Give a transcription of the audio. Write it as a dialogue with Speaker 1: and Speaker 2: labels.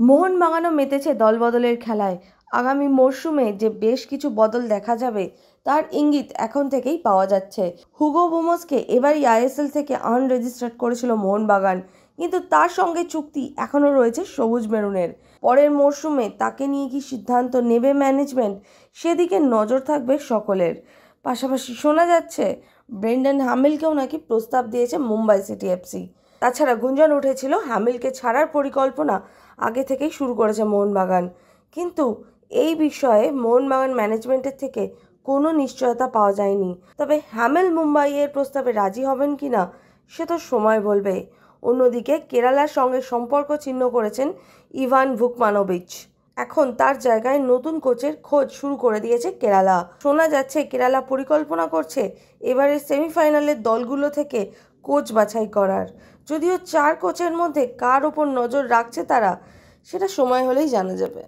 Speaker 1: মোহনবাগানও মেতেছে দলবদলের খেলায়। আগামী মরশুমে যে বেশ কিছু বদল দেখা যাবে তার ইঙ্গিত এখন থেকেই পাওয়া যাচ্ছে। হুগো বোমসকে এবারই আইএসএল থেকে আনরেজিস্টার্ড করেছিল মোহনবাগান, কিন্তু তার সঙ্গে চুক্তি এখনও রয়েছে সবুজ মেরুনের। পরের মরশুমে তাকে নিয়ে কি সিদ্ধান্ত নেবে ম্যানেজমেন্ট, সেদিকে নজর থাকবে সকলের। পাশাপাশি শোনা যাচ্ছে ব্রেন্ডন হ্যামিলকেও নাকি প্রস্তাব দিয়েছে মুম্বাই সিটি এফসি। তাছাড়া গুঞ্জন উঠেছিল হ্যামিলকে ছাড়ার পরিকল্পনা আগে থেকেই শুরু করেছে মোহনবাগান, কিন্তু এই বিষয়ে মোহনবাগান ম্যানেজমেন্টের থেকে কোনো নিশ্চয়তা পাওয়া যায়নি। তবে হ্যামিল মুম্বাইয়ের প্রস্তাবে রাজি হবেন কিনা সে তো সময় বলবে। অন্যদিকে কেরালার সঙ্গে সম্পর্ক ছিন্ন করেছেন ইভান ভুকমানোভিচ। এখন তার জায়গায় নতুন কোচের খোঁজ শুরু করে দিয়েছে কেরালা। শোনা যাচ্ছে কেরালা পরিকল্পনা করছে এবারের সেমিফাইনালের দলগুলো থেকে কোচ বাছাই করার। যদিও 4 কোচের মধ্যে কার ওপর নজর রাখছে তারা, সেটা সময় হলেই জানা যাবে।